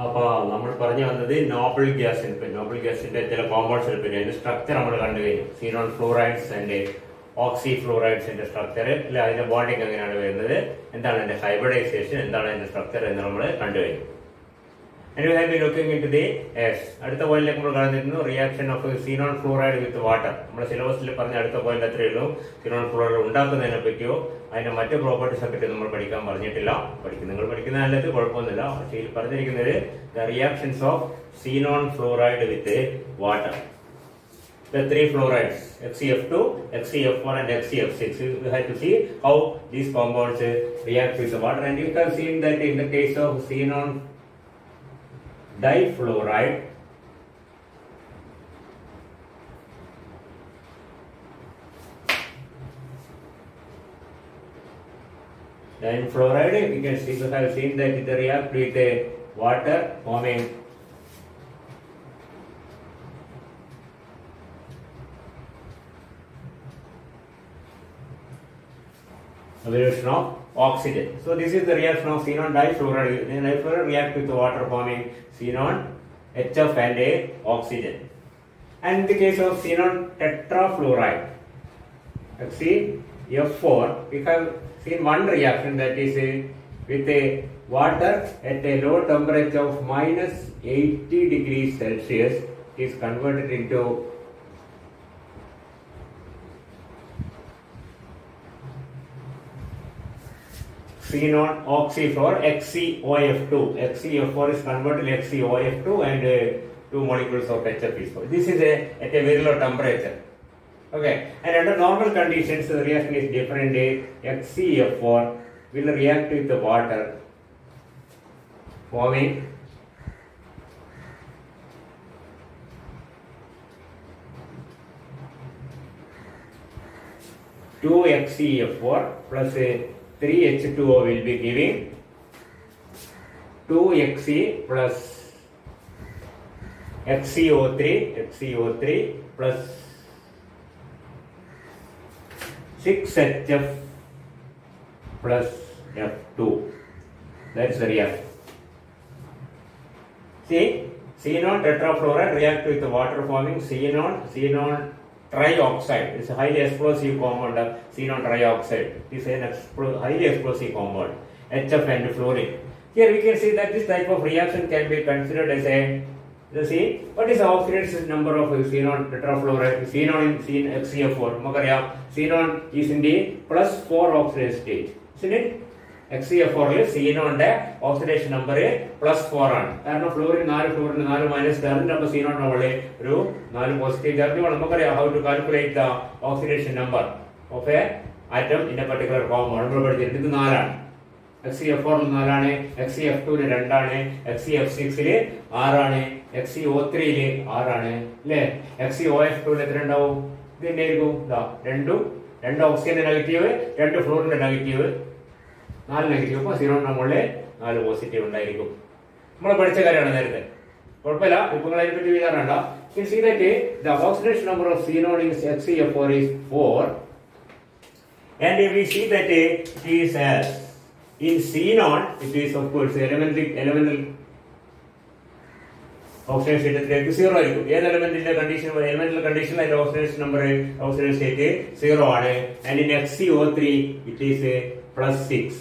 അപ്പോൾ നമ്മൾ പറഞ്ഞു വന്നത് നോബിൾ ഗ്യാസിന്റെ ചില കോമ്പൗണ്ട്സിനെ പറ്റി അതിന്റെ സ്ട്രക്ചർ നമ്മൾ കണ്ടു കഴിഞ്ഞു. സീനോൺ ഫ്ലൂറൈഡ്സ് ആൻഡ് ഓക്സി ഫ്ലൂറൈഡ്സിന്റെ സ്ട്രക്ചർ, അല്ല അതിന്റെ ബോണ്ടിങ് എങ്ങനെയാണ് വരുന്നത്, എന്താണ് അതിന്റെ ഹൈബ്രിഡൈസേഷൻ, എന്താണ് അതിന്റെ സ്ട്രക്ചർ എന്ന് നമ്മൾ കണ്ടു കഴിഞ്ഞു. And we have been looking into the അടുത്ത പോയിന്റിലേക്ക് നമ്മൾ കടന്നിരുന്നു reaction of xenon fluoride with water. നമ്മുടെ സിലബസിൽ പറഞ്ഞ അടുത്ത പോയിന്റ് അത്രയേ ഉള്ളൂ. സീനോൺ ഫ്ലൂറൈഡ് ഉണ്ടാക്കുന്നതിനെ പറ്റിയോ അതിന്റെ മറ്റു പ്രോപ്പർട്ടീസിനെ പറ്റി നമ്മൾ പഠിക്കാൻ പറഞ്ഞിട്ടില്ല. നിങ്ങൾ പഠിക്കുന്ന നല്ലത് കുഴപ്പമൊന്നുമില്ല. പക്ഷേ ഇതിൽ പറഞ്ഞിരിക്കുന്നത് the reactions of xenon fluoride with water. The three fluorides XeF2, XeF4 and XeF6. We have to see how these compounds react with the water, and you have seen that in the case of xenon difluoride, we can see, we have seen that it react with water forming evolution of oxygen. So this is the reaction of xenon difluoride. Difluoride react with the water forming xenon HF and oxygen. And in the case of xenon tetrafluoride, XeF4, we have seen one reaction, that is with a water at a low temperature of minus 80 degrees Celsius. It is converted into xenon oxyfluor XeOF2. XeF4 is converted to XeOF2 and 2 molecules of HF is formed. This is at a very low temperature. Okay, and under normal conditions the reaction is different. XeF4 will react with the water forming two XeF4 plus 3H2O will be giving 2Xe plus XeO3 plus 6HF plus F2. That is the reaction. See, xenon tetrafluoride react with the water forming xenon trioxide. It's a highly explosive compound of xenon trioxide. It's an highly explosive compound, HF and fluorine. Here we can see that this type of reaction can be considered as see, what is the oxidation number of xenon tetrafluoride? Xenon in XeF4. Xenon is in the +4 oxidation stage, isn't it? XeF4 xenon oxidation number +4 ആണ്. കാരണം fluorine 4 minus current, അപ്പോൾ xenon ഒരു 4 positive charge. നമുക്കറിയാം how to calculate the oxidation number of a atom in a particular compound. നമ്മൾ പഠിച്ചിട്ടുണ്ട്. ഇത് 4 ആണ്. XeF4 4 ആണ്, XeF2 2 ആണ്, XeF6 6 ആണ്, XeO3 6 ആണ് അല്ലേ? XeOF2 എത്ര ഉണ്ടാവും? ഇതിന്റെ രണ്ട് ഓക്സിജന്റെ നെഗറ്റീവ്, 2 ഫ്ലൂറിന്റെ നെഗറ്റീവ്, 4 നെഗറ്റീവ്. അപ്പോൾ xenon മുകളിൽ 4 പോസിറ്റീവ് ഉണ്ടായിരിക്കും. നമ്മൾ പഠിച്ച കാര്യമാണ് നേരത്തെ, കുഴപ്പമില്ല. ഇപ്പൊ നിങ്ങൾ അതിനെ പറ്റി വിചാരണ്ട. You see that the oxidation number of xenon in XeF4 is 4, and we see that it is in xenon it is of course elemental oxidation state 0 ആയിരിക്കും. ഏത് എലമെന്റിന്റെ കണ്ടീഷൻ, എലമെന്റൽ കണ്ടീഷൻ അതിന്റെ ഓക്സിഡേഷൻ നമ്പർ ഓക്സിഡേഷൻ സ്റ്റേറ്റ് 0 ആണ്. And in XeO3 it is +6.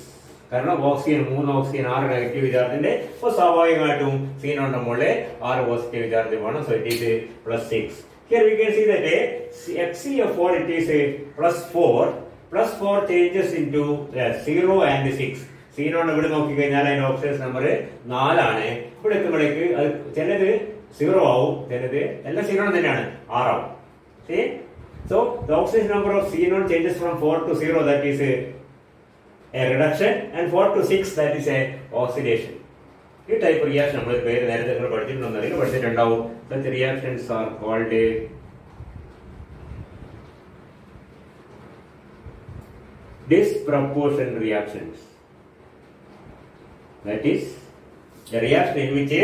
കാരണം oxygen 3 oxygen 6 negative ചാർജിന്റെ, അപ്പോൾ സ്വാഭാവികമായിട്ടും xenon മുകളിൽ 6 positive charge വേണം. So it is +6. Here we can see that XeF4 it is +4 changes into 0 and 6. xenon ഇവിടെ നോക്കിക്കഴിഞ്ഞാൽ അതിന്റെ ഓക്സിഡേഷൻ നമ്പർ 4 ആണ്. ഇവിടെ എത്തുമ്പോഴേക്ക് അത് ചിലത് 0 ആവും, ചിലത് എല്ലാം xenon തന്നെയാണ് 6 ആവും. See, so the oxidation number of xenon changes from 4 to 0, that is a reduction, and 4 to 6 that is a oxidation. ഈ ടൈപ്പ് റിയാക്ഷൻ നമ്മൾ പേര് നേരത്തെ നിങ്ങൾ പഠിച്ചിട്ടുണ്ടാവും. Such reactions are called disproportion reactions. That is a reaction in which the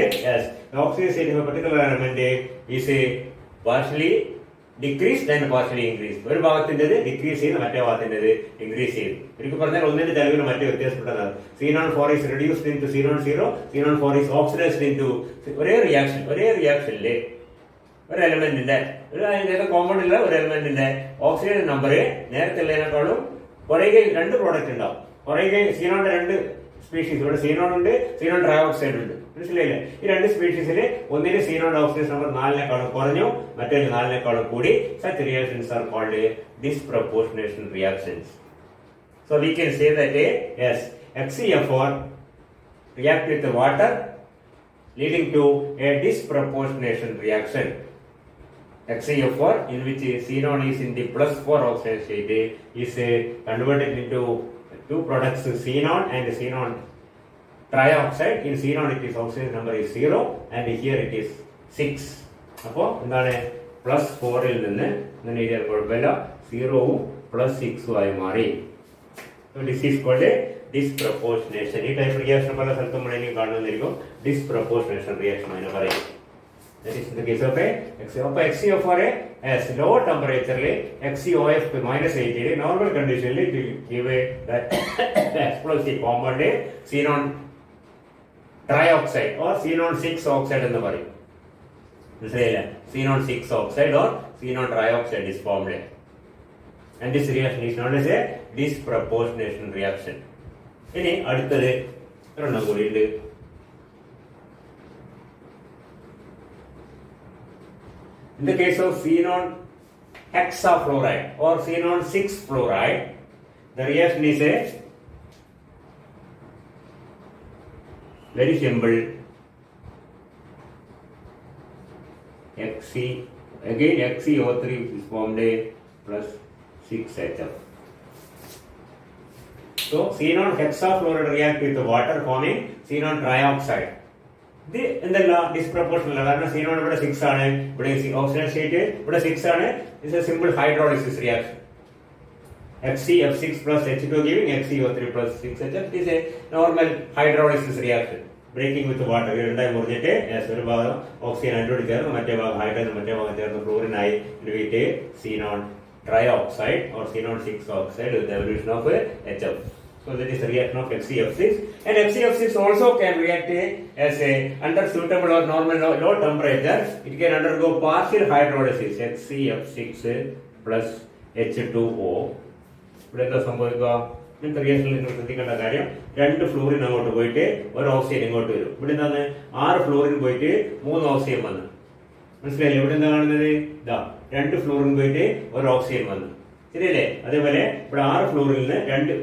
oxidation of a particular element is partially decrease then partially increase. ഒരു ഭാഗത്തിൻ്റെത് decrease ചെയ്ത് മറ്റേ ഭാഗത്തിൻ്റെത് increase ചെയ്തു. എനിക്ക് പറഞ്ഞാൽ ഒന്നിന്റെ ചെലവിന് മറ്റേ വ്യത്യാസപ്പെട്ടതാണ്. C0 is reduced into C0, C0 is oxidized into ഒരേ റിയാക്ഷനിലെ ഒരു എലമെന്റിന്റെ കോമ്പൗണ്ട് ഉള്ള ഒരു എലമെന്റിന്റെ ഓക്സിജൻ നമ്പർ നേരത്തെ ഉള്ളതിനേക്കാളും കുറയുക. രണ്ട് പ്രോഡക്റ്റ് ഉണ്ടാവും. കുറയുക C0 രണ്ട് സ്പീഷീസ് ഇവിടെ C0 ഉണ്ട്, C0 ട്രയോക്സൈഡ് ഉണ്ട്. മനസ്സിലായില്ലേ? ഈ രണ്ട് സ്പീഷീസിൽ ഒന്നിന് C0 ഓക്സിജൻ നമ്പർ 4-നേക്കാളും കുറഞ്ഞു, മറ്റേ 4-നേക്കാളും കൂടി. Such reactions are called disproportionation reactions. So we can say that yes, HCl4 react with the water leading to a disproportionation reaction. HCl4 in which C0 is in the +4 oxidation state is converted into two products, C0 and C0 trioxide. In C0 it is oxidation number is 0 and here it is 6. അപ്പോൾ എന്താണ് +4 നിന്ന് ഇങ്ങനെ എഴുതിയാൽ കുഴപ്പമില്ല, 0 + 6 ആയി മാറി. This is called disproportionation. ഈ type reaction പല സ്ഥലത്തും നമ്മൾ കാണുന്നതായിരിക്കും. ഡിസ്പ്രപ്പോർഷനേഷൻ റിയാക്ഷൻ എന്ന് പറയും. That is in the case of HCl4 as low temperature HCOF -80 normal condition it will give that explosive compound C0 trioxide or C0 6 oxide എന്ന് പറയും. മനസ്സിലായില്ലേ? C0 6 oxide or C0 trioxide is formed. And this reaction is known as a disproportionation reaction. ഇനി അടുത്തത് ഒരെണ്ണം കൂടിയുണ്ട്. In the case of C0 hexafluoride or C0 6 fluoride, the reaction is a very simple. HCO3 is formed plus 6HF. So C0 hexafluoride react with the water forming C0 trioxide. ഇത് എന്തല്ല ഡിസ്പ്രപ്പോർഷണൽ അല്ല. കാരണം C0 ഇവിടെ 6 ആണ്, ഇവിടെ oxygen state ഇവിടെ 6 ആണ്. It's A simple hydrolysis reaction. HCF6 plus H2 giving HCO3 plus 6HF is a normal hydrolysis reaction. Breaking with water. രണ്ടായി മുറിഞ്ഞിട്ട് ഒരു ഭാഗം ഓക്സിജൻ അതിനോട് ചേർന്ന് മറ്റേ ഭാഗം ഹൈഡ്രജൻ മറ്റേ ഭാഗം ചേർന്ന് ഫ്ലോറിൻ ആയി വിട്ട് C0 trioxide or C0 6 oxide with the evolution of HF. So that is the reaction of HCF6. And HCF6 also can react as a under suitable or normal low temperature. It can undergo partial hydrolysis. HCF6 plus H2O. ഇവിടെ എന്താ സംഭവിക്കുക? ഇങ്ങനത്തെ റിയാക്ഷനിൽ നിങ്ങൾ ശ്രദ്ധിക്കേണ്ട കാര്യം, 2 florin അങ്ങോട്ട് പോയിട്ട് ഒരു ഓക്സിജൻ ഇങ്ങോട്ട് വരും. ഇവിടെ എന്താണ് 6 ഫ്ലോറിൻ പോയിട്ട് 3 ഓക്സിജൻ വന്നു. മനസ്സിലായില്ലേ? ഇവിടെ എന്താ കാണുന്നത്? ഇതാ 2 ഫ്ലോറിൻ പോയിട്ട് ഒരു ഓക്സിജൻ വന്നു. ശരിയല്ലേ? അതേപോലെ ഇവിടെ 6 ഫ്ലോറിന്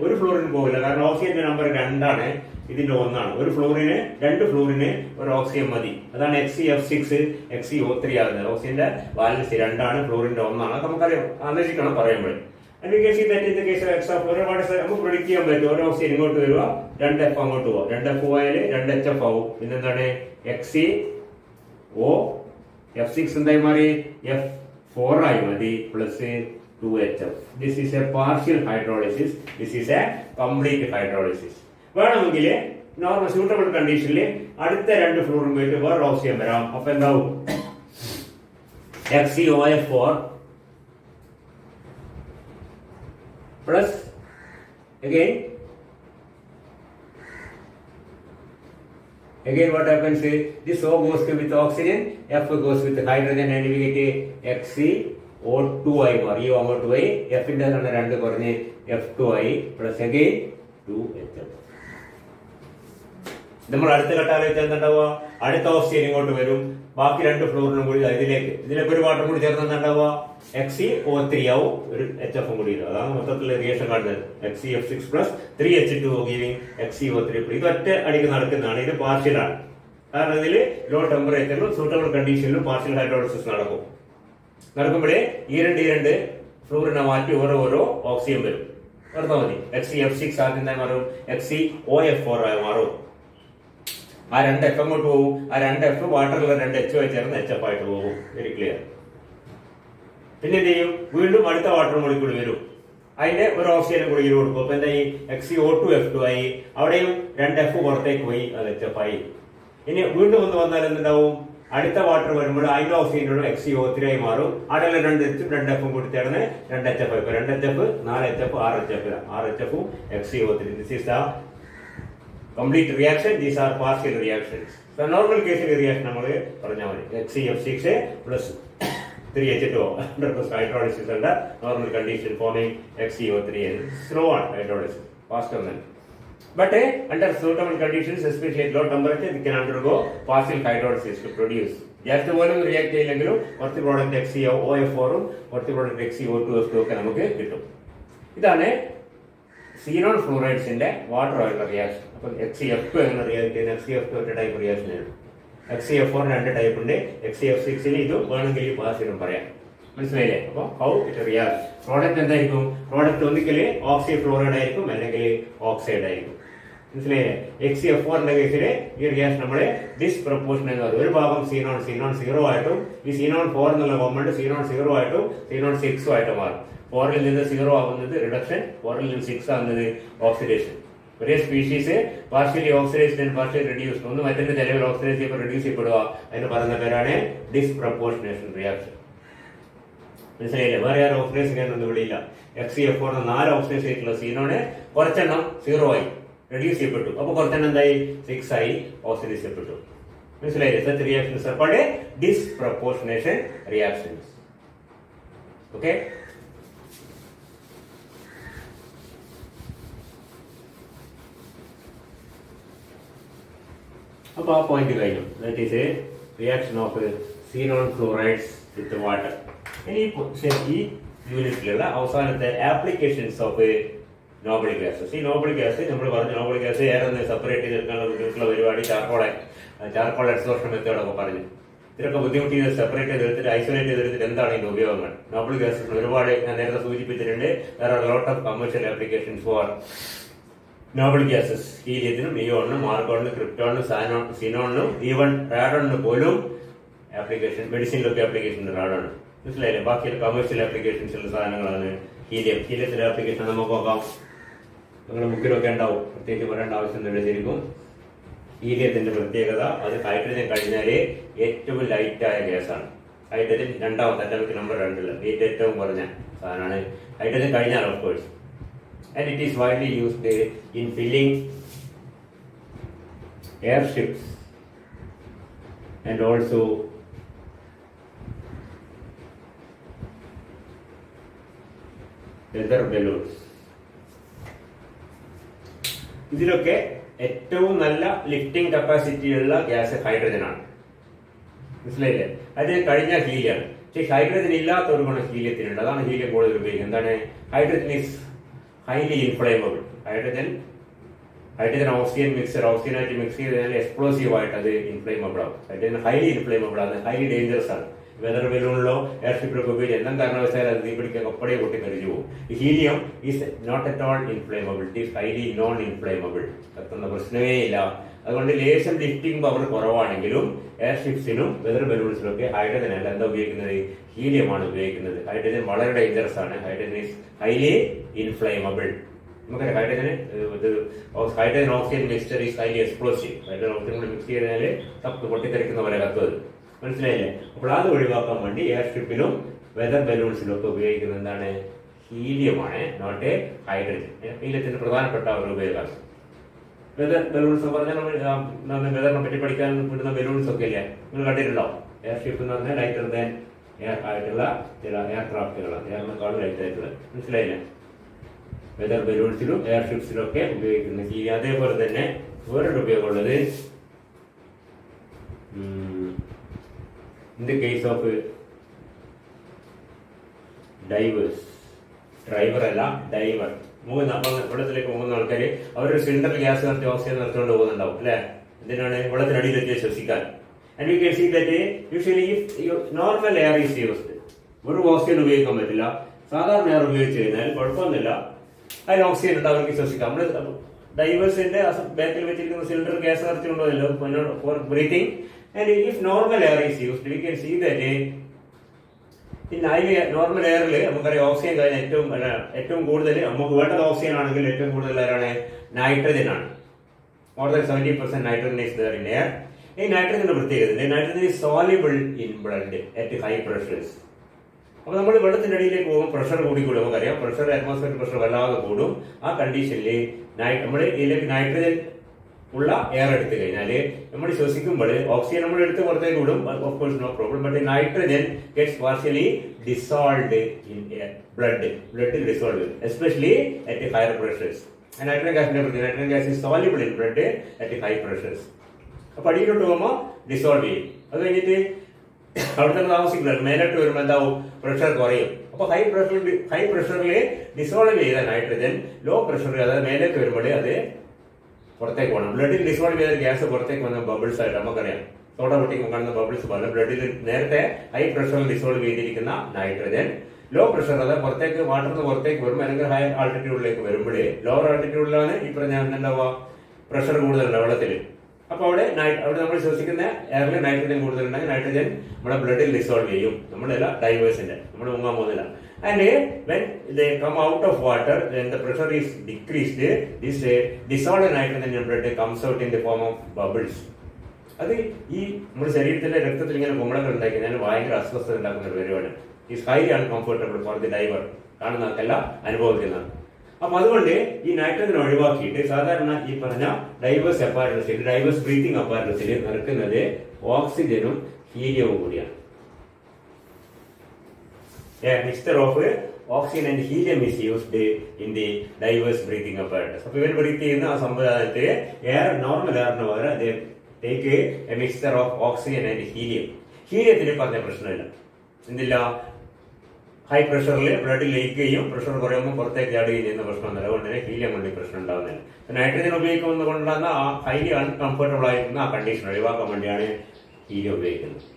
ഒരു ഫ്ലോറിൻ പോകില്ല. കാരണം ഓക്സിജന്റെ നമ്പർ 2 ആണ്, ഇതിന്റെ 1 ആണ്. ഒരു ഫ്ലോറിന് 2 ഫ്ലോറിന് ഒരു ഓക്സിജൻ മതി. അതാണ് HCF6 HCO3 ആകുന്നത്. ഓക്സിജന്റെ വാലൻസി 2 ആണ്, ഫ്ലോറിന്റെ 1 ആണ്. നമുക്കറിയാം, ആലോചിക്കണം പറയുമ്പോൾ. നമുക്ക് പ്രൊഡിക്ട് ചെയ്യാൻ പറ്റും. ഒരു ഓക്സിജൻ ഇങ്ങോട്ട് വരിക, 2F അങ്ങോട്ട് പോവാം. 2F പോയാൽ 2HF ആവും. പിന്നെന്താണ് HCO F6 എന്തായി മാറി? F4 ആയി മതി plus 2HF. This is a partial hydrolysis. This is a complete hydrolysis. വേണമെങ്കിൽ നോർമൽ സ്യൂട്ടബിൾ കണ്ടീഷനിൽ അടുത്ത 2 ഫ്ലോറിൻ പോയിട്ട് വേറെ ഓക്സിജൻ വരാം. അപ്പൊ എന്താവും? HCOF4 plus again what happens is this O goes with oxygen, F goes with hydrogen and we get HCO2 ആയി മാറി. ഈ അങ്ങോട്ട് പോയി F ന്റെ 2 കുറഞ്ഞ് F2 ആയി പ്ലസ് again 2HF. നമ്മൾ അടുത്ത ഘട്ടം എന്താണ്ടാവുക? അടുത്ത ഓക്സിജൻ ഇങ്ങോട്ട് വരും, ബാക്കി 2 ഫ്ലോറിനും കൂടി ഇതിലേക്ക് ഒരു വാട്ടർ കൂടി ചേർന്ന് എന്താണ്ടാവുക? HCO3 ആവും, ഒരു HF കൂടി ഇല്ല. അതാണ് മൊത്തത്തിലുള്ള റിയാക്ഷൻ കാണുന്നത്. HCF6 plus 3H2O giving HCO3. ഇത് ഒറ്റ അടിക്ക് നടക്കുന്നതാണ്. ഇത് പാർഷ്യലാണ്. കാരണം ഇതിൽ ലോ ടെമ്പറേച്ചറിലും സൂട്ടബിൾ കണ്ടീഷനിലും പാർഷ്യൽ ഹൈഡ്രോളിസിസ് നടക്കുമ്പോഴേ ഈ രണ്ട് ഫ്ലോറിനെ മാറ്റി ഓരോ ഓക്സിജൻ വരും. ഓർത്താൽ മതി. HCF6 ആദ്യം മാറും, HCOF4 ആയി മാറും. ആ 2F അങ്ങോട്ട് പോകും. ആ 2F വാട്ടറിലുള്ള 2HO ചേർന്ന് HF ആയിട്ട് പോകും. Very clear. പിന്നെ എന്ത് ചെയ്യും? വീണ്ടും അടുത്ത വാട്ടർ മോളിക്യൂൾ വരും. അതിന്റെ ഒരു ഓക്സിജനും കൂടി കൊടുക്കും. അപ്പൊ എന്തായി? HCO2 F2 ആയി. അവിടെയും 2F പുറത്തേക്ക് പോയി, അത് HF ആയി. ഇനി വീണ്ടും ഒന്ന് വന്നാൽ എന്തുണ്ടാവും? അടുത്ത വാട്ടർ വരുമ്പോൾ അതിന്റെ ഓക്സിജൻ XeO3 ആയി മാറും. അവിടെ 2 H 2 F കൂടി ചേർന്ന് 2 HF. 2 HF 4 HF 6 HF 6 HF XeO3. This is the complete reaction. These are partial reactions. So normal case reaction നമ്മൾ പറഞ്ഞാൽ മതി. XeF6 plus 3H2O under hydrolysis under normal condition forming XeO3. Slow on hydrolysis, faster than. But under suitable conditions, especially at low temperature, it can undergo partial hydrolysis to produce. Just volume react ചെയ്യില്ലെങ്കിലും കുറച്ച് product XeOF4 ഉം കുറച്ച് product XeO2F2 ഒക്കെ നമുക്ക് കിട്ടും. ഇതാണ് xenon ഫ്ലൂറൈഡ്സിന്റെ water oil reaction. അപ്പം XeF2 എങ്ങനെ റിയാക്ട് ചെയ്യുന്ന XeF2 ഒറ്റ ടൈപ്പ് റിയാക്ഷൻ ആണ്. XeF4 2 ടൈപ്പ് ഉണ്ട്. XeF6 ഇത് വേണമെങ്കിൽ പാസ് ചെയ്യണം പറയാം. മനസ്സിലായില്ലേ? അപ്പൊ ഹൗ ഇറ്റ് റിയാക്ട്. പ്രോഡക്റ്റ് എന്തായിരിക്കും? പ്രോഡക്റ്റ് ഒന്നിക്കൽ ഓക്സി ഫ്ലോറൈഡ് ആയിരിക്കും അല്ലെങ്കിൽ ഓക്സൈഡ് ആയിരിക്കും. മനസ്സിലായില്ലേ? XeF4 കേസിൽ ഈ റിയാക്ഷൻ നമ്മള് ഡിസ്പ്രപ്പോർഷൻ എന്ന് പറയും. ഒരു ഭാഗം സീനോൺ 0 ആയിട്ടും ഈ സീനോൺ 4 എന്നുള്ള കോമ്പൗണ്ട് സീനോൺ 0 ആയിട്ടും സീനോൺ 6 ആയിട്ടും മാറും. 4ൽ നിന്ന് 0 ആവുന്നത് റിഡക്ഷൻ, 4ൽ നിന്ന് 6 ആവുന്നത് ഓക്സിഡേഷൻ. ഒരേ species partially oxidised and partially reduced, ഒന്ന് മറ്റൊരു ചിലവിൽ ഓക്സിഡൈസ് ചെയ്യുമ്പോൾ റെഡ്യൂസ് ചെയ്യപ്പെടുക, അതിന് പറയുന്ന പേരാണ് ഡിസ്പ്രപ്പോർഷനേഷൻ റിയാക്ഷൻ. മനസ്സിലായില്ലേ? വേറെ ആരും ഓക്സിഡൈസ് ചെയ്യാനൊന്നും ഇവിടെ ഇല്ല. XeF4 4 ഓക്സിഡൈസ് ചെയ്തിട്ടുള്ള സീനോണ് കുറച്ചെണ്ണം 0 ആയി റെഡ്യൂസ് ചെയ്യപ്പെട്ടു. അപ്പൊ കുറച്ചെണ്ണം എന്തായി 6 ആയി ഓക്സിഡൈസ് ചെയ്യപ്പെട്ടു. മനസ്സിലായില്ലേ? Such reactions are called disproportionation reactions. Okay, അപ്പൊ ആ പോയിന്റ് കഴിഞ്ഞു. That is a reaction of xenon fluorides with water. ഈ യൂണിറ്റിലുള്ള അവസാനത്തെ ആപ്ലിക്കേഷൻസ് ഓഫ് നോബിൾ ഗ്യാസസ്. ഈ നോബിൾ ഗ്യാസ് നമ്മൾ പറഞ്ഞു, നോബിൾ ഗ്യാസ് എയർ സെപ്പറേറ്റ് ചെയ്തെടുക്കാനുള്ള ബുദ്ധിമുട്ടുള്ള പരിപാടി ചാർക്കോൾ എക്സോഷൻ മെത്തേഡൊക്കെ പറഞ്ഞു. ഇതിനൊക്കെ ബുദ്ധിമുട്ട് ചെയ്ത് സെപ്പറേറ്റ് ചെയ്തെടുത്തിട്ട് ഐസൊലേറ്റ് ചെയ്തെടുത്തിട്ട് എന്താണ് ഇതിന്റെ ഉപയോഗങ്ങൾ? നോബിൾ ഗ്യാസസ് ഒരുപാട് ഞാൻ നേരത്തെ സൂചിപ്പിച്ചിട്ടുണ്ട്. There are lot of commercial applications for noble gases. ഹീലിയത്തിനും നിയോണിനും ആർഗോണിനും ക്രിപ്റ്റോണിനും സിനോണിനും ഈവൻ റാഡോണിനും പോലും ആപ്ലിക്കേഷൻ, മെഡിസിനിലൊക്കെ ആപ്ലിക്കേഷൻ ഉണ്ട് റാഡോൺ. മനസ്സിലായില്ലേ? ബാക്കിയുള്ള കമേഴ്ഷ്യൽ ആപ്ലിക്കേഷൻസ് ഉള്ള സാധനങ്ങളാണ് ഹീലിയത്തിന്റെ ആപ്ലിക്കേഷൻ നമുക്ക് നോക്കാം. നിങ്ങളുടെ ബുക്കിലൊക്കെ ഉണ്ടാവും, പ്രത്യേകിച്ച് പറയേണ്ട ആവശ്യം ശരിക്കും. ഹീലിയത്തിന്റെ പ്രത്യേകത അത് ഹൈഡ്രജൻ കഴിഞ്ഞാല് ഏറ്റവും ലൈറ്റായ ഗ്യാസാണ്. ഹൈഡ്രജൻ രണ്ടാമത്തെ അറ്റോമിക് നമ്പർ 2 വെയിറ്റ് ഏറ്റവും കുറഞ്ഞ സാധനമാണ് ഹൈഡ്രജൻ കഴിഞ്ഞാൽ of course. And it is widely used in filling airships and also weather balloons. ഇതിലൊക്കെ ഏറ്റവും നല്ല ലിഫ്റ്റിംഗ് കപ്പാസിറ്റി ഉള്ള ഗ്യാസ് ഹൈഡ്രജൻ ആണ്. മനസ്സിലായില്ലേ? അതിന് കഴിഞ്ഞ ഹീലിയാണ്. പക്ഷെ ഹൈഡ്രജൻ ഇല്ലാത്ത ഒരു ഗുണം ഹീലിയത്തിനുണ്ട്. അതാണ് ഹീലിയം കൂടുതൽ ഉപയോഗിക്കുന്നത്. എന്താണ്? Hydrogen is highly inflammable. Hydrogen oxygen ഓക്സിജനായിട്ട് മിക്സ് ചെയ്ത് കഴിഞ്ഞാൽ എക്സ്പ്ലോസീവ് ആയിട്ട് അത് ഇൻഫ്ലേമബിൾ ആവും. ഹൈഡ്രജൻ ഹൈലി ഇൻഫ്ലേമബിൾ ആണ്, ഹൈലി ഡേഞ്ചറസ് ആണ്. വെതർ ബലൂണിലോ എയർഷിപ്പിലൊക്കെ ഉപയോഗിച്ച് എന്തെങ്കിലും കാരണവശാൽ അത് തീപിടിക്കാൻ ഒപ്പടെ പൊട്ടി തെറിച്ചു പോകും. Helium is not at all inflammable, it is highly non inflammable. കത്തുന്ന പ്രശ്നമേ ഇല്ല. അതുകൊണ്ട് ലേശം ലിഫ്റ്റിംഗ് പവർ കുറവാണെങ്കിലും എയർഷിപ്സിനും വെതർ ബലൂൺസിലും ഒക്കെ ഹൈഡ്രജൻ അല്ല എന്താ ഉപയോഗിക്കുന്നത്? ഹീലിയമാണ് ഉപയോഗിക്കുന്നത്. ഹൈഡ്രജൻ വളരെ ഡേഞ്ചറസ് ആണ്. Hydrogen is highly inflammable. നമുക്കറിയാം hydrogen oxygen mixture is highly explosive. Hydrogen oxygen കൂടെ മിക്സ് ചെയ്ത് കഴിഞ്ഞാൽ തപ്പ് പൊട്ടിത്തെറിക്കുന്ന പോലെ കത്തുന്നത്. മനസ്സിലായില്ലേ? അപ്പോൾ അത് ഒഴിവാക്കാൻ വേണ്ടി എയർഷിപ്പിലും വെതർ ബലൂൺസിലും ഒക്കെ ഉപയോഗിക്കുന്നത് എന്താണ്? ഹീലിയമാണ്, നോട്ട് എ ഹൈഡ്രജൻ. ഹീലിയത്തിന്റെ പ്രധാനപ്പെട്ട ഒരു ഉപയോഗം. വെതർ ബലൂൺസ് പറഞ്ഞാൽ വെതറിനെ പറ്റി പഠിക്കാൻ വിടുന്ന ബലൂൺസ് ഒക്കെ ഇല്ലേ, നിങ്ങൾ കണ്ടിട്ടുണ്ടോ? എയർഷിപ്പ് എന്ന് പറഞ്ഞാൽ ലൈറ്റർ ദാൻ എയർ ആയിട്ടുള്ള ചില എയർക്രാഫ്റ്റുകളാണ്, എയറിനെക്കാളും ലൈറ്റ് ആയിട്ടുള്ളത്. മനസ്സിലായില്ലേ? വെതർ ബലൂൺസിലും എയർഷിപ്സിലും ഒക്കെ ഉപയോഗിക്കുന്നത്. അതേപോലെ തന്നെ വേറൊരു ഉപയോഗമുള്ളത് in the case of divers. Driver അല്ല, ഡൈവർ. വെള്ളത്തിലേക്ക് പോകുന്ന ആൾക്കാർ അവരൊരു സിലിണ്ടർ ഗ്യാസ് നിർത്തി ഓക്സിജൻ നിർത്തിക്കൊണ്ട് പോകുന്നുണ്ടാവും അല്ലെ? എന്തിനാണ്? വെള്ളത്തിനടിയിൽ വെച്ച് ശ്വസിക്കാൻ. And you can see that usually normal air is used. ഒരു ഓക്സിജൻ ഉപയോഗിക്കാൻ പറ്റില്ല. സാധാരണ എയർ ഉപയോഗിച്ച് കഴിഞ്ഞാൽ കുഴപ്പമൊന്നുമില്ല, അതിന് ഓക്സിജൻ ഉണ്ട്, അവർക്ക് ശ്വസിക്കാം. നമ്മൾ ഡൈവേഴ്സിന്റെ ബാക്കിൽ വെച്ചിരിക്കുന്ന സിലിണ്ടർ ഗ്യാസ് നിറച്ചിട്ടുണ്ടല്ലോ for breathing. And if normal air is used we can see that normal എയറിൽ നമുക്കറിയാം ഓക്സിജൻ കഴിഞ്ഞാൽ ഏറ്റവും കൂടുതൽ നമുക്ക് വേണ്ടത് ഓക്സിജൻ ആണെങ്കിൽ ഏറ്റവും കൂടുതൽ ആരാണ്? നൈട്രജൻ ആണ്. More than 70% nitrogen is there in air. ഈ നൈട്രജന്റെ പ്രത്യേകത nitrogen is soluble in blood at high pressures. അപ്പൊ നമ്മൾ വെള്ളത്തിന്റെ അടിയിലേക്ക് പോകുമ്പോൾ പ്രഷർ കൂടിക്കൂടും. നമുക്കറിയാം പ്രഷർ അറ്റ്മോസ്ഫിയർ പ്രഷർ വല്ലാതെ കൂടും. ആ കണ്ടീഷനിൽ നമ്മൾ ഇതിലേക്ക് നൈട്രജൻ ഉള്ള എയർ എടുത്തു കഴിഞ്ഞാല് നമ്മൾ ശ്വസിക്കുമ്പോൾ ഓക്സിജൻ നമ്മൾ എടുത്ത് പുറത്തേക്ക് വിടും, of course no problem. But nitrogen gets partially dissolved in ബ്ലഡിൽ dissolve, especially at higher pressures. Nitrogen gas is soluble in blood at high pressures. അപ്പൊ അടിയിലോട്ട് പോകുമ്പോൾ ഡിസോൾവ് ചെയ്യും. അത് കഴിഞ്ഞിട്ട് അവിടെ തന്നെ താമസിക്കുന്നത് മേലോട്ട് വരുമ്പോൾ എന്താവും, പ്രഷർ കുറയും. അപ്പൊ ഹൈ പ്രഷറിൽ ഡിസോൾവ് ചെയ്ത നൈട്രജൻ ലോ പ്രഷറിൽ, അതായത് മേലേക്ക് വരുമ്പോൾ അത് പുറത്തേക്ക് പോകണം. ബ്ലഡിൽ ഡിസോൾവ് ചെയ്ത ഗ്യാസ് പുറത്തേക്ക് വന്ന ബബിൾസ് ആയിട്ട് നമുക്കറിയാം. സോഡ പൊട്ടിക്ക് കാണുന്ന ബബിൾസ് പോലെ ബ്ലഡിൽ നേരത്തെ ഹൈ പ്രഷറിൽ ഡിസോൾവ് ചെയ്തിരിക്കുന്ന നൈട്രജൻ ലോ പ്രഷർ, അതായത് പുറത്തേക്ക് വാട്ടറിന് പുറത്തേക്ക് വരുമ്പോൾ അല്ലെങ്കിൽ ഹൈ ആൾട്ടിറ്റ്യൂഡിലേക്ക് വരുമ്പോൾ, ലോവർ ആൾട്ടിറ്റ്യൂഡിലാണ് ഈ പറഞ്ഞ എന്താവുക, പ്രഷർ കൂടുതലുണ്ട് വെള്ളത്തിൽ. അപ്പൊ അവിടെ നമ്മൾ ശ്വസിക്കുന്ന എയറിൽ നൈട്രജൻ കൂടുതലുണ്ടെങ്കിൽ നൈട്രജൻ നമ്മുടെ ബ്ലഡിൽ ഡിസോൾവ് ചെയ്യും. നമ്മളല്ല ഡൈവേഴ്സിന്റെ, നമ്മൾ മുങ്ങാൻ പോകുന്നില്ല. And when they come out of water, then the pressure is decreased, this dissolved nitrogen in blood comes out in the form of bubbles. അത് ഈ നമ്മുടെ ശരീരത്തിലെ രക്തത്തിൽ ഇങ്ങനെ കുമ്പളങ്ങൾ ഉണ്ടാക്കി കഴിഞ്ഞാൽ ഭയങ്കര അസ്വസ്ഥത ഉണ്ടാക്കുന്ന ഒരു പരിപാടി. Is highly uncomfortable for the diver, കാണുന്നവർക്കല്ല അനുഭവിക്കുന്നത്. അപ്പൊ അതുകൊണ്ട് ഈ നൈട്രജൻ ഒഴിവാക്കിയിട്ട് സാധാരണ ഈ പറഞ്ഞ ഡൈവേഴ്സ് അപ്പാരറ്റസിൽ, ഡൈവേഴ്സ് ബ്രീത്തിങ് അപ്പാരറ്റസിൽ നിറക്കുന്നത് ഓക്സിജനും ഹീലിയവും കൂടിയാണ്. A mixture of oxygen and helium is used in the diverse breathing apparatus. അപ്പൊ ഇവർ ബ്രീത്ത് ചെയ്യുന്ന ആ സമ്പ്രദായത്തിൽ നോർമൽ എയറിന് പകരം take a mixture of oxygen and helium. ഹീലിയത്തിന് പറഞ്ഞ പ്രശ്നമില്ല, എന്തില്ല, ഹൈ പ്രഷറിൽ ബ്ലഡിൽ ലയിക്കുകയും പ്രഷർ കുറയുമ്പോൾ പുറത്തേക്ക് ചാടുകയും ചെയ്യുന്ന പ്രശ്നമൊന്നുമില്ല. അതുകൊണ്ട് തന്നെ ഹീലിയം കൊണ്ട് പ്രശ്നം ഉണ്ടാകുന്നില്ല. നൈട്രജൻ ഉപയോഗിക്കുന്നത് കൊണ്ടുള്ള ആ ഹൈലി അൺകംഫർട്ടബിൾ ആയിരിക്കുന്ന ആ കണ്ടീഷൻ ഒഴിവാക്കാൻ വേണ്ടിയാണ് ഹീലിയം ഉപയോഗിക്കുന്നത്.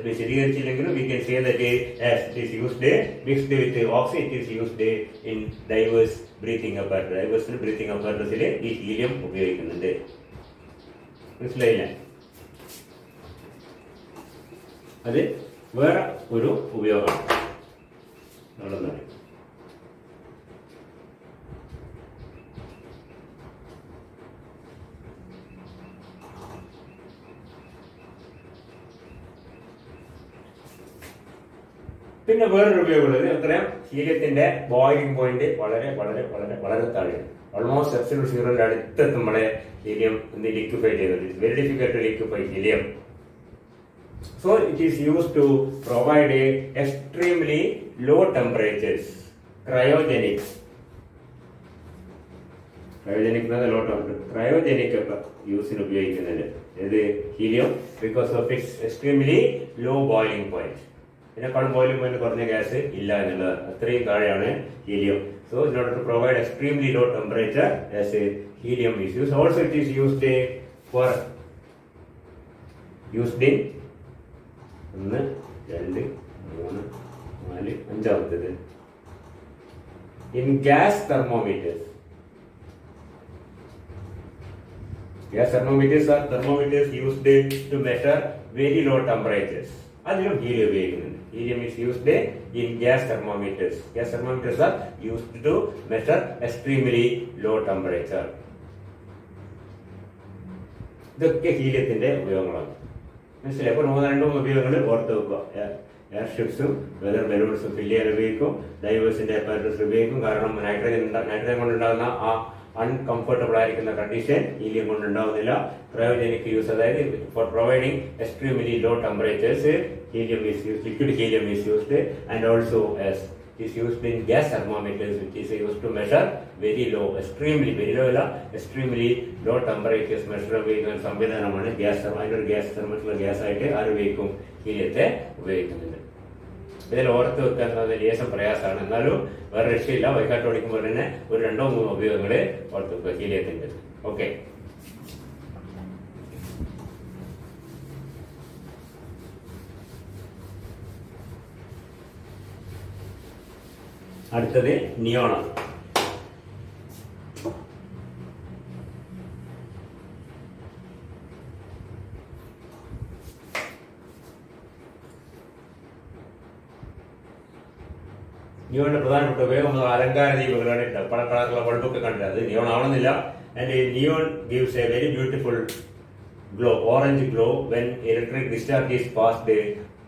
വിശദീകരിച്ചില്ലെങ്കിലും we can say that as it is used mixed with oxygen, it is used in diverse breathing apparatus. Diverse breathing apparatusൽ ഈ ഹീലിയം ഉപയോഗിക്കുന്നുണ്ട്. മനസ്സിലായില്ലേ? അത് വേറെ ഒരു ഉപയോഗമാണ്. പിന്നെ വേറൊരു ഉപയോഗമുള്ളത്, നമുക്കറിയാം ഹീലിയത്തിന്റെ ബോയിലിംഗ് പോയിന്റ് വളരെ വളരെ വളരെ വളരെ താഴെയാണ്. ഓൾമോസ്റ്റ് അബ്സല്യൂട്ട് സീറോയുടെ അടുത്തെത്തുമ്പോഴേ ഹീലിയം ലിക്വിഫൈ ചെയ്തത്. It's very difficult to liquefy helium. So it is used to provide a extremely low temperatures, cryogenic low temperature, cryogenic യൂസിന് ഉപയോഗിക്കുന്നുണ്ട്. ഇത് helium because of its extremely low boiling point. ഇതിനെക്കാളും boiling point കുറഞ്ഞ gas ഇല്ല എന്നുള്ളത്, അത്രയും താഴെയാണ് helium. So in order to provide extremely low temperature, as a helium is used. Also it is used for used in 1 2 3 4 അഞ്ചാമത്തേത് in gas thermometers. Gas thermometers are thermometers used to measure very low temperatures. അതിലും helium ഉപയോഗിക്കുന്നുണ്ട്. Helium is used in gas thermometers. Gas thermometers are used to measure extremely low temperature. ഇതൊക്കെ ഹീലിയത്തിന്റെ ഉപയോഗങ്ങളാണ്. മനസ്സിലായി? അപ്പൊ 3 ഉപയോഗങ്ങൾ ഓർത്ത് വെക്കുക. എയർഷിപ്സും weather ബലൂൺസും fill ചെയ്യാൻ ഉപയോഗിക്കും, ഡൈവേഴ്സിന്റെ അപ്പാരറ്റസ് ഉപയോഗിക്കും. കാരണം നൈട്രജൻ കൊണ്ടുണ്ടാകുന്ന ആ അൺകംഫർട്ടബിൾ ആയിരിക്കുന്ന കണ്ടീഷൻ ഹീലിയം കൊണ്ടുണ്ടാവുന്നില്ല. ക്രയോജനിക് യൂസ്, അതായത് for providing extremely low temperatures helium is used, liquid helium is used, and also as is used in gas thermometers, which is used to measure very low, extremely very low, extremely low temperatures measure ഉപയോഗിക്കുന്ന സംവിധാനമാണ് gas അതിനൊരു gas thermometer gas ആയിട്ട് അത് ഉപയോഗിക്കും, ഹീലിയത്തെ ഉപയോഗിക്കുന്നുണ്ട്. ഇതിൽ ഓർത്ത് വെക്കാൻ ലേശം പ്രയാസമാണ്, എന്നാലും വേറെ രക്ഷയില്ല. വൈകാട്ട് ഓടിക്കുമ്പോൾ തന്നെ ഒരു 2-3 ഉപയോഗങ്ങൾ ഓർത്ത് വെക്കുക ഹീലിയത്തിന്റെ. ഓക്കെ, അടുത്തത് നിയോണാണ്. നിയോണിന്റെ പ്രധാനപ്പെട്ട ഉപയോഗം അലങ്കാര ദീപങ്ങളാണ്. പല കളറുള്ള ബൾബൊക്കെ കണ്ടത് അത് നിയോൺ ആവണമെന്നില്ല. And neon gives A very beautiful glow, orange glow when electric discharge is passed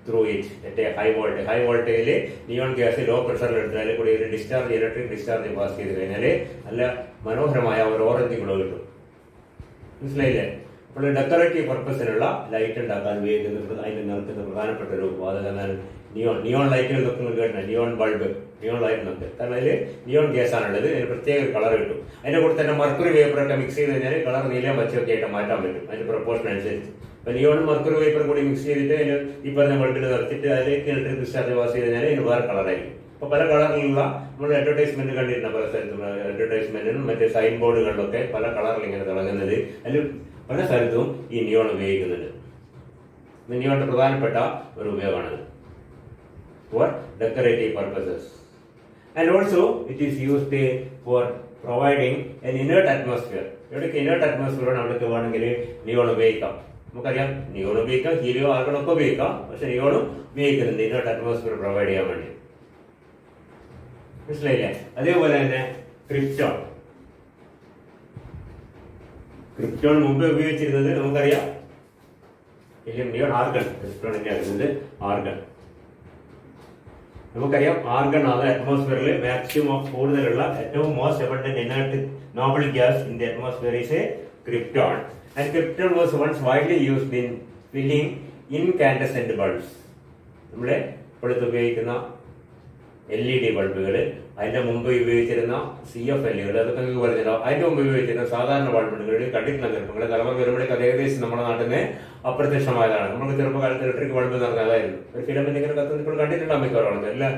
through it at a high voltage. High voltage neon gas low pressure എടുത്താൽ കൂടി ഒരു ഡിസ്ചാർജ് ഇലക്ട്രിക് ഡിസ്ചാർജ് പാസ് ചെയ്ത് കഴിഞ്ഞാൽ നല്ല മനോഹരമായ ഒരു orange glow കിട്ടും. മനസ്സിലായില്ലേ? അപ്പോൾ ഡെക്കറേറ്റീവ് പർപ്പസിനുള്ള ലൈറ്റ് ഉണ്ടാക്കാൻ ഉപയോഗിക്കുന്ന അതിന്റെ നിറത്തിന് പ്രധാനപ്പെട്ട ഒരു വാതകമാണ് നിയോൺ ലൈറ്റുകൾ ഇതൊക്കെ കേട്ടാൽ നിയോൺ ബൾബ്, നിയോൺ ലൈറ്റ് എന്നൊക്കെ. കാരണം അതിൽ നിയോൺ ഗ്യാസ് ആണുള്ളത്. അതിന് പ്രത്യേക ഒരു കളർ കിട്ടും. അതിന്റെ കൂടെ തന്നെ മർക്കുറി വേപ്പറൊക്കെ മിക്സ് ചെയ്ത് കഴിഞ്ഞാൽ കളർ നീലം പച്ചയൊക്കെ ആയിട്ട് മാറ്റാൻ പറ്റും അതിന്റെ പ്രൊപ്പോർഷൻ അനുസരിച്ച്. അപ്പൊ നിയോണും മർക്കുറി വേപ്പറും കൂടി മിക്സ് ചെയ്തിട്ട് അതിന് ഈ പറഞ്ഞ ബൾബിൽ നിറച്ചിട്ട് അതിലേക്ക് ഇലക്ട്രിക് ഡിസ്ചാർജ് പാസ് ചെയ്ത് കഴിഞ്ഞാൽ അതിന് വേറെ കളറായിരിക്കും. അപ്പൊ പല കളറിലുള്ള നമ്മൾ അഡ്വർടൈസ്മെന്റ് കണ്ടിട്ടുണ്ട് പല സ്ഥലത്തും. അഡ്വർടൈസ്മെന്റിനും മറ്റേ സൈൻ ബോർഡുകളിലൊക്കെ പല കളറിൽ ഇങ്ങനെ തിളങ്ങുന്നത്. അതിൽ പല സ്ഥലത്തും ഈ നിയോൺ ഉപയോഗിക്കുന്നുണ്ട്. നിയോണിന്റെ പ്രധാനപ്പെട്ട ഒരു ഉപയോഗമാണത് for decorative purposes. And also it is used for providing an inert atmosphere. ഇവിടേക്ക് inert atmosphere നമുക്ക് വേണമെങ്കിൽ നിയോൺ ഉപയോഗിക്കാം. നമുക്കറിയാം നിയോൺ ഉപയോഗിക്കാം, ഹീലിയോ ആർഗൺ ഒക്കെ ഉപയോഗിക്കാം. പക്ഷെ നിയോണും ഉപയോഗിക്കുന്നുണ്ട് inert atmosphere പ്രൊവൈഡ് ചെയ്യാൻ വേണ്ടി. മനസ്സിലായില്ലേ? അതേപോലെ തന്നെ ക്രിപ്റ്റോൺ. ക്രിപ്റ്റോൺ മുമ്പ് ഉപയോഗിച്ചിരുന്നത് നമുക്കറിയാം ഹീലിയം നിയോൺ ആർഗൺ. ക്രിപ്റ്റോൺ തന്നെയായിരുന്നത് ആർഗൺ. നമുക്കറിയാം ആർഗൺ ആണ് അറ്റ്മോസ്ഫിയറിൽ മാക്സിമം കൂടുതലുള്ള ഏറ്റവും most abundant inert noble gas in the atmosphere is a krypton. And krypton was once widely used in filling incandescent bulbs. നമ്മളെ ഇപ്പോഴത്തെ ഉപയോഗിക്കുന്ന LED ബൾബുകൾ, അതിന്റെ മുമ്പ് ഉപയോഗിച്ചിരുന്ന CFLകൾ, അതൊക്കെ നിങ്ങൾക്ക് പറഞ്ഞല്ലോ. അതിന്റെ മുമ്പ് ഉപയോഗിച്ചിരുന്ന സാധാരണ ബൾബുകൾ കണ്ടിട്ടില്ല. ചെറുപ്പങ്ങളെ തലമുറ വരുമ്പോഴേക്ക് അത് ഏകദേശം നമ്മുടെ നാട്ടിൽ നിന്ന് അപ്രത്യക്ഷമായതാണ്. നമുക്ക് ചെറുപ്പകാലത്ത് ഇലക്ട്രിക് ബൾബ് എന്ന് പറഞ്ഞാൽ അതായിരുന്നു. ഒരു ഫിലമെന്റ് ഇങ്ങനെ കത്തുന്ന ഇപ്പോൾ കണ്ടിട്ടുണ്ടാകും മിക്കവാറും. എല്ലാം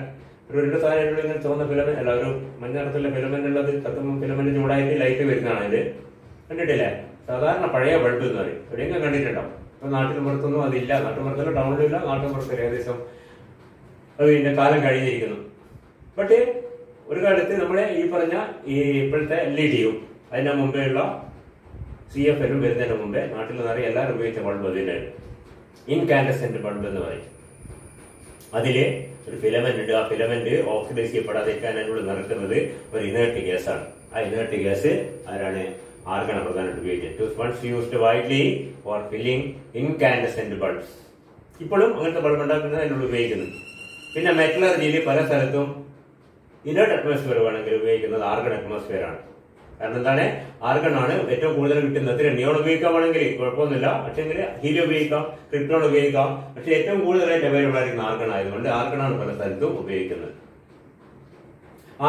ഒരു രണ്ട് സാധനം ഇങ്ങനെ ചുവന്ന ഫിലമെന്റ് അല്ല, ഒരു മഞ്ഞ നിറത്തിലുള്ള ഫിലമെന്റ് ഉള്ളത് കത്തുമ്പോൾ ഫിലമെന്റ് ചൂടായിട്ട് ലൈറ്റ് വരുന്നതാണ് ഇത്. കണ്ടിട്ടില്ലേ? സാധാരണ പഴയ ബൾബ് എന്ന് പറയും. എവിടെയെങ്കിലും കണ്ടിട്ടുണ്ടാവും. ഇപ്പൊ നാട്ടിൽ പുറത്തൊന്നും അതില്ല. നാട്ടുപുറത്തല്ല, ടൗണിലില്ല. നാട്ടുപുറത്ത് ഏകദേശം അത് ഇതിന്റെ കാലം കഴിഞ്ഞിരിക്കുന്നു. ബട്ട് ഒരു കാലത്ത് നമ്മളെ ഈ പറഞ്ഞ ഈ ഇപ്പോഴത്തെ LED-യും അതിന്റെ മുമ്പേയുള്ള CFLും വരുന്നതിന് മുമ്പേ നാട്ടിൽ നിറയെ എല്ലാവരും ഉപയോഗിച്ച ബൾബ് അതിന്റെ ഇൻകാൻഡസെന്റ് ബൾബ് എന്ന് പറയും. അതില് ഒരു ഫിലമെന്റ് ഉണ്ട്. ആ ഫിലമെന്റ് ഓക്സിഡൈസ് ചെയ്യപ്പെടാതിരിക്കാൻ അതിനുള്ളിൽ നിറക്കുന്നത് ഒരു ഇനേർട്ട് ഗ്യാസ് ആണ്. ആ ഇനേർട്ട് ഗ്യാസ് ആരാണ്? ആർഗൺ പ്രധാനമായിട്ട് ഉപയോഗിച്ചത്. Once used widely for filling incandescent bulbs. ഇപ്പോഴും അങ്ങനത്തെ ബൾബ് ഉണ്ടാക്കുന്നത് അതിനുള്ളിൽ ഉപയോഗിക്കുന്നു. പിന്നെ മെറ്റലർജിയിൽ പല സ്ഥലത്തും ഇനേർട്ട് അറ്റ്മോസ്ഫിയർ വേണമെങ്കിൽ ഉപയോഗിക്കുന്നത് ആർഗൺ അറ്റ്മോസ്ഫിയർ ആണ്. കാരണം എന്താണ്? ആർഗൺ ആണ് ഏറ്റവും കൂടുതൽ കിട്ടുന്നത്. നിയോൺ ഉപയോഗിക്കാണെങ്കിൽ കുഴപ്പമൊന്നുമില്ല. പക്ഷെങ്കിൽ ഹീലിയം ഉപയോഗിക്കാം, ക്രിപ്റ്റോൺ ഉപയോഗിക്കാം. പക്ഷെ ഏറ്റവും കൂടുതലായിട്ട് അവൈലബിൾ ആയിരിക്കുന്ന ആർഗൺ ആയതുകൊണ്ട് ആർഗണാണ് പല സ്ഥലത്തും ഉപയോഗിക്കുന്നത്.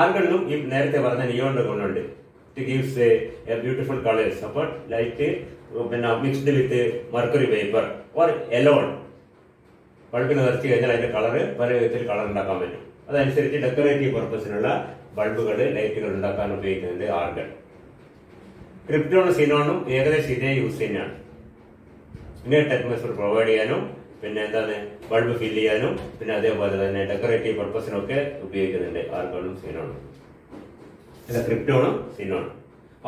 ആർഗണിലും ഈ നേരത്തെ പറഞ്ഞ നിയോണിന്റെ ഗുണമുണ്ട്. It gives a beautiful colours. അപ്പോൾ ലൈറ്റ് പിന്നെ mixed with mercury vapour or alone ബൾബിന് നിറച്ച് കഴിഞ്ഞാൽ അതിന്റെ കളറ് പല വിധത്തിൽ കളർ ഉണ്ടാക്കാൻ പറ്റും. അതനുസരിച്ച് ഡെക്കറേറ്റീവ് പർപ്പസിനുള്ള ബൾബുകൾ, ലൈറ്റുകൾ ഉണ്ടാക്കാൻ ഉപയോഗിക്കുന്നുണ്ട് ആർഗൺ. ക്രിപ്റ്റോണും സിനോണും ഏകദേശം ഇതേ യൂസ് തന്നെയാണ്. ഇനേർട്ട് അറ്റ്മോസ്ഫിയർ പ്രൊവൈഡ് ചെയ്യാനും പിന്നെ എന്താണ് ബൾബ് ഫില്ല് ചെയ്യാനും പിന്നെ അതേപോലെ തന്നെ ഡെക്കറേറ്റീവ് പർപ്പസിനൊക്കെ ഉപയോഗിക്കുന്നുണ്ട് ആർഗണും സിനോണും. ക്രിപ്റ്റോണും സിനോണും.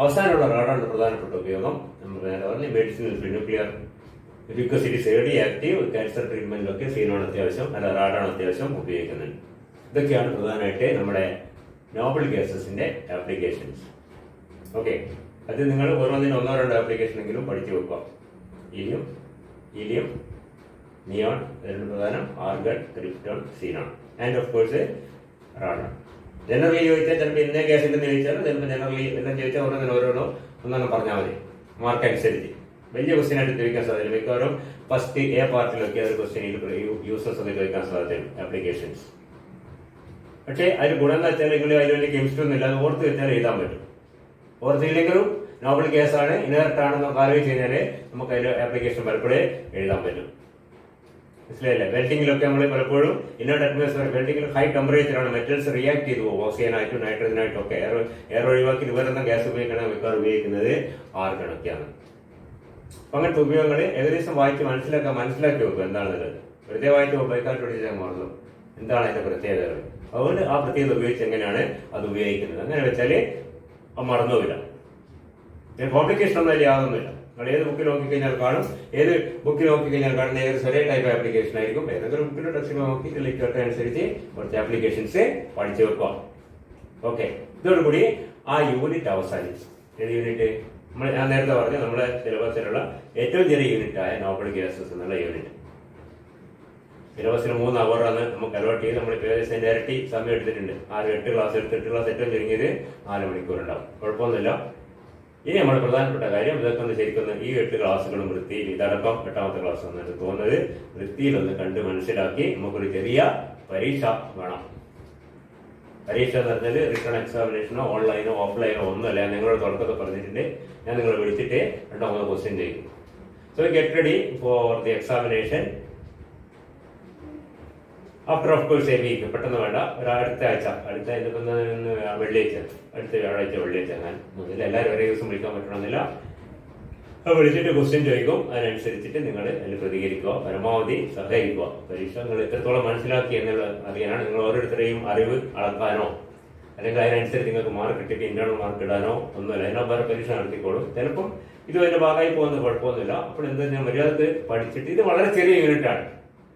അവസാനമുള്ള റാഡാണ് പ്രധാനപ്പെട്ട ഉപയോഗം. നമ്മൾ പറഞ്ഞ medicinal nuclear because it is early active. Cancer ട്രീറ്റ്മെന്റിലൊക്കെ സിനോൺ അത്യാവശ്യം അല്ല റാഡാണ് അത്യാവശ്യം ഉപയോഗിക്കുന്നുണ്ട്. ഇതൊക്കെയാണ് പ്രധാനമായിട്ട് നമ്മുടെ നോബിൾ ഗ്യാസസിന്റെ ആപ്ലിക്കേഷൻസ്. ഓക്കെ, അത് നിങ്ങൾ ഓരോന്നിനും ഒന്നോ രണ്ടോ ആപ്ലിക്കേഷൻ എങ്കിലും പഠിച്ചു വെക്കുക. ഹീലിയം, നിയോൺ, രണ്ട് പ്രധാനം, argon, krypton, xenon and of course radon. Generally ചോദിച്ചാൽ ചിലപ്പോൾ ഇന്നേ ഗ്യാസ് ഉണ്ടെന്ന് ചോദിച്ചാൽ ചിലപ്പോൾ ജനറലി എല്ലാം ചോദിച്ചാൽ ഓരോന്നിനും ഒന്നെണ്ണം പറഞ്ഞാൽ മതി. മാർക്ക് അനുസരിച്ച് വലിയ ക്വസ്റ്റ്യൻ ആയിട്ട് ചോദിക്കാൻ സാധ്യത. മിക്കവാറും ഫസ്റ്റ് A പാർട്ടിലൊക്കെ ഒരു ക്വസ്റ്റ്യൻ യൂസേഴ്സ് ഒക്കെ ചോദിക്കാൻ സാധ്യതയുണ്ട് ആപ്ലിക്കേഷൻസ്. പക്ഷേ അതിന് ഗുണം എന്ന് വെച്ചാൽ നിങ്ങൾ അതിന് വേണ്ടി കെമിസ്ട്രി ഒന്നും ഇല്ല, അത് ഓർത്ത് വെച്ചാൽ എഴുതാൻ പറ്റും. ഓർത്തില്ലെങ്കിലും നോബിൾ ഗ്യാസ് ആണ്, ഇനേർട്ട് ആണെന്നൊക്കെ ആലോചിച്ച് കഴിഞ്ഞാൽ നമുക്ക് അതിന്റെ ആപ്ലിക്കേഷൻ പലപ്പോഴും എഴുതാൻ പറ്റും. മനസ്സിലായില്ലേ? വെൽഡിങ്ങിലൊക്കെ നമ്മൾ പലപ്പോഴും ഇനേർട്ട് അറ്റ്മോസ്ഫിയർ വെൽഡിങ്ങിൽ ഹൈ ടെമ്പറേച്ചറാണ് മെറ്റൽസ് റിയാക്ട് ചെയ്തു പോകും. ഓക്സിജനായിട്ടും നൈട്രജനായിട്ടും ഒക്കെ എയർ ഒഴിവാക്കി വേറെന്താ ഗ്യാസ് ഉപയോഗിക്കണം മിക്കവാറും ഉപയോഗിക്കുന്നത് ആർഗണൊക്കെയാണ്. അപ്പൊ അങ്ങനത്തെ ഉപയോഗങ്ങൾ ഏകദേശം വായിച്ച് മനസ്സിലാക്കി വെക്കും എന്താണെന്നുള്ളത്. വെറുതെ വായിച്ച് ഉപയോഗിക്കാട്ട് പഠിച്ചാൽ മാറുന്നു എന്താണ് അതിന്റെ പ്രത്യേകതകൾ. അതുകൊണ്ട് ആ പ്രത്യേകത ഉപയോഗിച്ച് എങ്ങനെയാണ് അത് ഉപയോഗിക്കുന്നത് അങ്ങനെ വെച്ചാല് മറന്നുമില്ല. കോംപ്ലിക്കേഷൻ ഒന്നും അതിൽ യാതൊന്നുമില്ല. നിങ്ങൾ ഏത് ബുക്കിൽ നോക്കിക്കഴിഞ്ഞാൽ കാണും, ഏത് ബുക്കിൽ നോക്കിക്കഴിഞ്ഞാൽ കാണുന്ന ഏകദേശം ഒരേ ടൈപ്പ് ആപ്ലിക്കേഷൻ ആയിരിക്കും. ഏതെങ്കിലും ബുക്കിലോ ടെക്സ്റ്റിലോ നോക്കി ലിറ്ററേച്ചർ അനുസരിച്ച് കുറച്ച് ആപ്ലിക്കേഷൻസ് പഠിച്ചു വെക്കുക. ഓക്കെ, ഇതോടുകൂടി ആ യൂണിറ്റ് അവസാനിച്ചു. ഏത് യൂണിറ്റ്? ഞാൻ നേരത്തെ പറഞ്ഞു നമ്മുടെ സിലബസിലുള്ള ഏറ്റവും ചെറിയ യൂണിറ്റായ നോബൽ ഗ്യാസസ് എന്നുള്ള യൂണിറ്റ്. സിലബസിന് 3 അവറാണ് നമുക്ക് അലോട്ട് ചെയ്ത് നമ്മൾ ഏകദേശം ഇരട്ടി സമയം എടുത്തിട്ടുണ്ട്. 8 ക്ലാസ് ഏറ്റവും ചുരുങ്ങിയത് 4 മണിക്കൂർ ഉണ്ടാവും. കുഴപ്പമൊന്നുമില്ല. ഇനി നമ്മൾ പ്രധാനപ്പെട്ട കാര്യം ഇതൊക്കെ ഒന്ന് ശരിക്കും ഈ 8 ക്ലാസ്സുകളും വൃത്തിയിൽ, ഇതടക്കം 8ാമത്തെ ക്ലാസ് എന്നാണ് തോന്നുന്നത്, വൃത്തിയിലൊന്ന് കണ്ട് മനസ്സിലാക്കി നമുക്കൊരു ചെറിയ പരീക്ഷ വേണം. പരീക്ഷ എന്ന് പറഞ്ഞാൽ റിട്ടേൺ എക്സാമിനേഷനോ ഓൺലൈനോ ഓഫ്ലൈനോ ഒന്നുമല്ല. ഞാൻ നിങ്ങളോട് തുടക്കത്തിൽ പറഞ്ഞിട്ടുണ്ട്. ഞാൻ നിങ്ങളെ വിളിച്ചിട്ട് 2-3 ക്വസ്റ്റ്യൻ ചെയ്യും. So get ready for the examination after of course a week. പെട്ടെന്ന് വേണ്ട, അടുത്ത ആഴ്ച, അടുത്ത വെള്ളിയാഴ്ച, അടുത്ത വ്യാഴാഴ്ച വെള്ളിയാഴ്ച ഞാൻ മുതൽ എല്ലാവരും ഒരേ ദിവസം വിളിക്കാൻ പറ്റണമെന്നില്ല. വിളിച്ചിട്ട് ക്വസ്റ്റ്യൻ ചോദിക്കും. അതിനനുസരിച്ചിട്ട് നിങ്ങൾ അതിൽ പ്രതികരിക്കുക, പരമാവധി സഹകരിക്കുക. പരീക്ഷ നിങ്ങൾ എത്രത്തോളം മനസ്സിലാക്കി എന്നുള്ളത് അറിയാനാണ്. നിങ്ങൾ ഓരോരുത്തരെയും അറിവ് അളക്കാനോ അല്ലെങ്കിൽ അതിനനുസരിച്ച് നിങ്ങൾക്ക് മാർക്ക് ഇട്ടിട്ട് ഇന്റേണൽ മാർക്ക് ഇടാനോ ഒന്നുമില്ല. അതിനോ വേറെ പരീക്ഷ നടത്തിക്കോളും. ചിലപ്പം ഇത് അതിന്റെ ഭാഗമായി പോകുന്ന കുഴപ്പമൊന്നുമില്ല. അപ്പോൾ എന്താ ഞാൻ മര്യാദക്ക് പഠിച്ചിട്ട്, ഇത് വളരെ ചെറിയ യൂണിറ്റാണ്,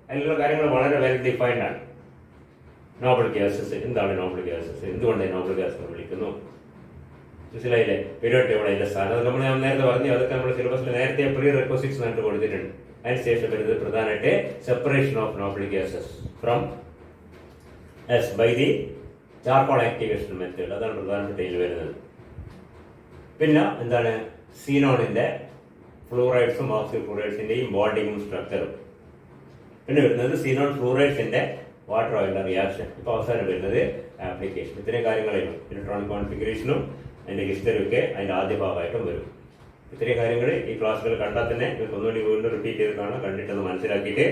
അതിലുള്ള കാര്യങ്ങൾ വളരെ വെൽ ഡിഫൈൻഡ് ആണ്. നോബൽ ഗ്യാസസ് എന്താണ്? നോബൽ ഗ്യാസസ് എന്തുകൊണ്ട് നോബൽ ഗ്യാസ് വിളിക്കുന്നു? മനസ്സിലായില്ലേ? പീരിയോഡ് ടേബിൾ അതിന്റെ സ്ഥാനം നമ്മൾ ഞാൻ നേരത്തെ പറഞ്ഞു. അതൊക്കെ നമ്മുടെ സിലബസിൽ നേരത്തെ പ്രീ റെക്വസിറ്റ്സ് എന്നിട്ട് കൊടുത്തിട്ടുണ്ട്. അതിനുശേഷം വരുന്നത് പ്രധാനമായിട്ട് separation of noble gases from by the charcoal activation method. അതാണ് പ്രധാനപ്പെട്ട ഇതിൽ വരുന്നത്. പിന്നെ എന്താണ്? സീനോണിന്റെ ഫ്ലൂറൈഡ്സും ഓക്സിജൻ ഫ്ലൂറൈഡ്സിന്റെയും ബോണ്ടിങ്ങും സ്ട്രക്ചറും. പിന്നെ വരുന്നത് സീനോൺ ഫ്ലൂറൈഡ്സിന്റെ വാട്ടർ ഓയിലിന്റെ റിയാക്ഷൻ. ഇപ്പൊ അവസാനം വരുന്നത് ആപ്ലിക്കേഷൻ. ഇത്രയും കാര്യങ്ങളായിരുന്നു. ഇലക്ട്രോണിക് കോൺഫിഗറേഷനും അതിന്റെ ഹിസ്റ്ററിയും ഒക്കെ അതിന്റെ ആദ്യ ഭാഗമായിട്ടും വരും. ഇത്രയും കാര്യങ്ങൾ ഈ ക്ലാസ്സുകൾ കണ്ടാൽ തന്നെ നിങ്ങൾക്ക് ഒന്നുകൂടി വീണ്ടും റിപ്പീറ്റ് ചെയ്ത് കാണാം. കണ്ടിട്ടൊന്ന് മനസ്സിലാക്കിയിട്ട്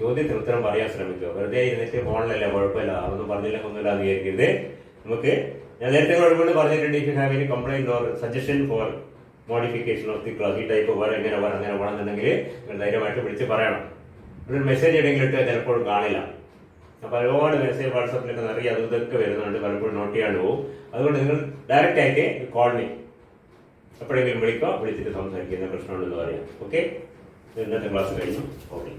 ചോദ്യത്തിന് ഉത്തരം പറയാൻ ശ്രമിക്കുക. വെറുതെ ഇരുന്നിട്ട് ഫോണിലല്ല, കുഴപ്പമില്ല, അതൊന്നും പറഞ്ഞില്ല ഒന്നുമില്ല എന്ന് വിചാരിക്കരുത്. നമുക്ക് ഞാൻ നേരത്തെ വീണ്ടും പറഞ്ഞിട്ടുണ്ട്, if you have any complaint or suggestion for modification of the class, ഈ ടൈപ്പ് വേറെ എങ്ങനെ വേണം അങ്ങനെ വേണമെന്നുണ്ടെങ്കിൽ നിങ്ങൾ ധൈര്യമായിട്ട് വിളിച്ച് പറയണം. ഒരു മെസ്സേജ് എവിടെയെങ്കിലും ഇട്ട് ചിലപ്പോഴും കാണില്ല. അപ്പൊ ഒരുപാട് മെസ്സേജ് വാട്സാപ്പിലൊക്കെ നിറയെ അതും ഇതൊക്കെ വരുന്നുണ്ട്, പലപ്പോഴും നോട്ട് ചെയ്യാണ്ട് പോകും. അതുകൊണ്ട് നിങ്ങൾ ഡയറക്റ്റ് ആയിട്ട് കോൾ മീ, എപ്പോഴെങ്കിലും വിളിക്കുക, വിളിച്ചിട്ട് സംസാരിക്കുന്ന പ്രശ്നമുണ്ടെന്ന് പറയാം. ഓക്കെ, ഇന്നത്തെ ക്ലാസ് കഴിഞ്ഞു. ഓക്കെ.